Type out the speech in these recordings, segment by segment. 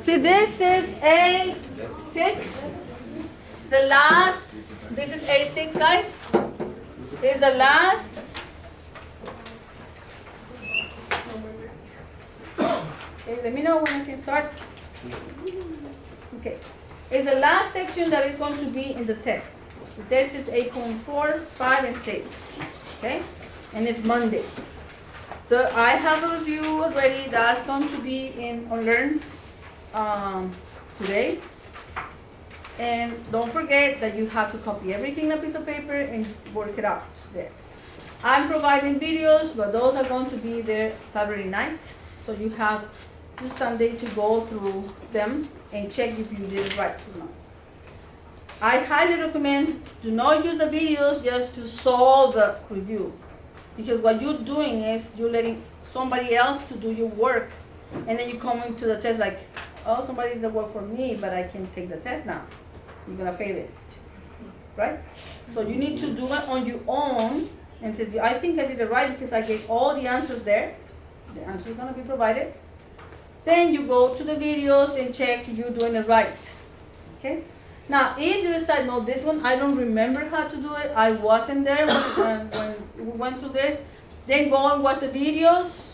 See, this is A6. The last, this is A6, guys. This is the last. Okay, let me know when I can start. Okay. It's the last section that is going to be in the test. The test is 8.4, 5, and 6. Okay? And it's Monday. I have a review already that's going to be in Unlearn today. And don't forget that you have to copy everything on a piece of paper and work it out there. I'm providing videos, but those are going to be there Saturday night. So you have this Sunday to go through them and check if you did it right or not. I highly recommend do not use the videos just to solve the review. Because what you're doing is you're letting somebody else to do your work, and then you come into the test like, oh, somebody did the work for me, but I can't take the test now. You're gonna fail it, right? So you need to do it on your own and say, I think I did it right because I gave all the answers there. The answer is gonna be provided. Then you go to the videos and check if you're doing it right, okay? Now, if you decide, no, this one, I don't remember how to do it, I wasn't there when we went through this, then go and watch the videos,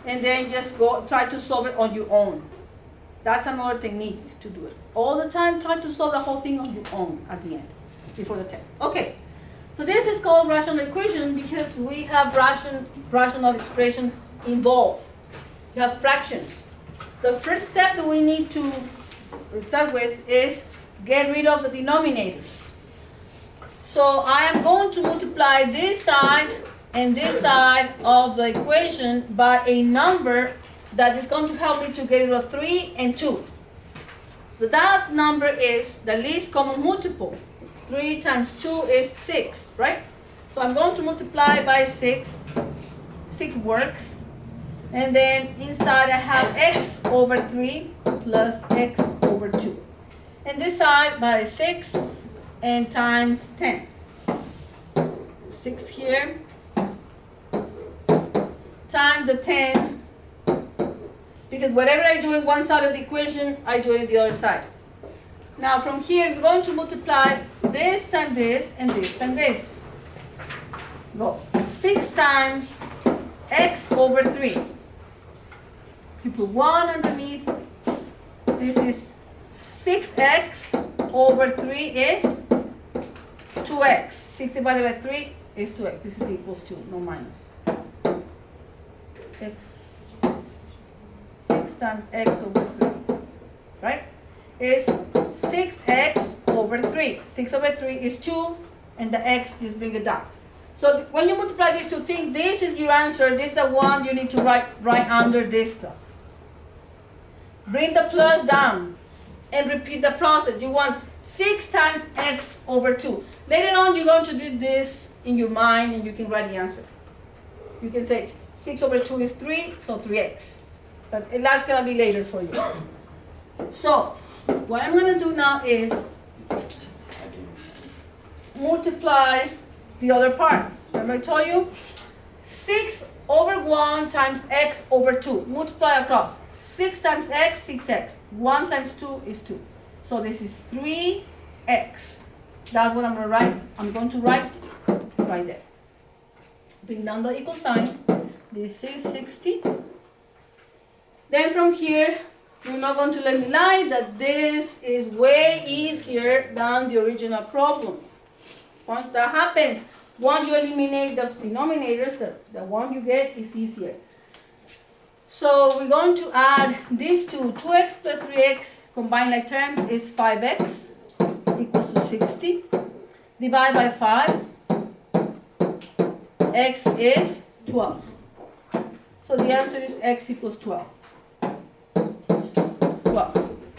and then just go try to solve it on your own. That's another technique to do it. All the time, try to solve the whole thing on your own at the end, before the test. Okay, so this is called rational equation because we have rational expressions involved. You have fractions. The first step that we need to start with is get rid of the denominators. So I am going to multiply this side and this side of the equation by a number that is going to help me to get rid of 3 and 2. So that number is the least common multiple. 3 times 2 is 6, right? So I'm going to multiply by 6. 6 works. And then inside I have x over 3 plus x over 2. And this side by 6 and times 10. 6 here times the 10, because whatever I do in one side of the equation, I do it in the other side. Now from here, we're going to multiply this times this and this times this. Go. 6 times x over 3. You put 1 underneath. This is 6x over 3 is 2x. 6 divided by 3 is 2x. This is equals to, no minus. X, 6 times x over 3, right, is 6x over 3. 6 over 3 is 2, and the x, just bring it down. So when you multiply these two things, this is your answer. This is the one you need to write right under this stuff. Bring the plus down and repeat the process. You want 6 times x over 2. Later on, you're going to do this in your mind, and you can write the answer. You can say 6 over 2 is 3, so 3x. But that's going to be later for you. So, what I'm going to do now is multiply the other part. Remember I told you? 6 over 1 times x over 2. Multiply across. 6 times x, 6x. 1 times 2 is 2. So this is 3x. That's what I'm going to write. I'm going to write right there. Bring down the equal sign. This is 60. Then from here, you're not going to let me lie that this is way easier than the original problem. Once that happens, once you eliminate the denominators, the one you get is easier. So we're going to add these two. 2x plus 3x combined like terms is 5x equals to 60. Divide by 5. X is 12. So the answer is x equals 12. Well,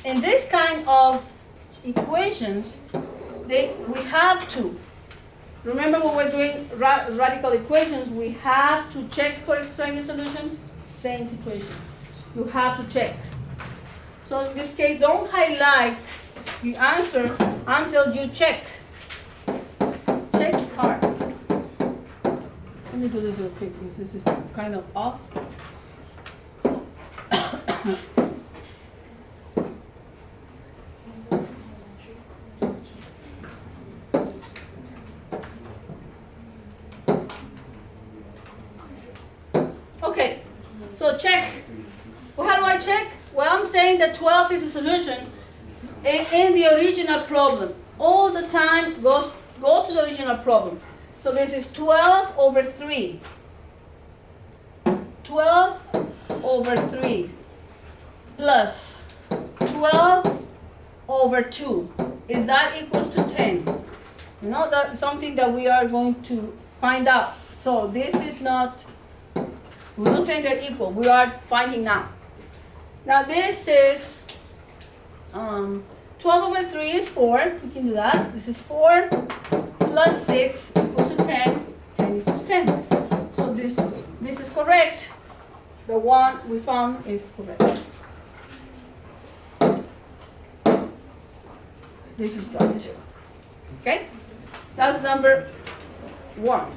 in this kind of equations, we have to, remember when we're doing radical equations, we have to check for extraneous solutions. Same situation. You have to check. So in this case, don't highlight the answer until you check. Check hard. Let me do this real quick because this is kind of off. saying that 12 is a solution in the original problem. All the time, go to the original problem. So this is 12 over 3. 12 over 3 plus 12 over 2. Is that equals to 10? You know, that's something that we are going to find out. So this is not, we're not saying they're equal. We are finding out. Now this is 12 over 3 is 4. We can do that. This is 4 plus 6 equals to 10. 10 equals 10. So this is correct. The one we found is correct. This is right. Okay? That's number 1.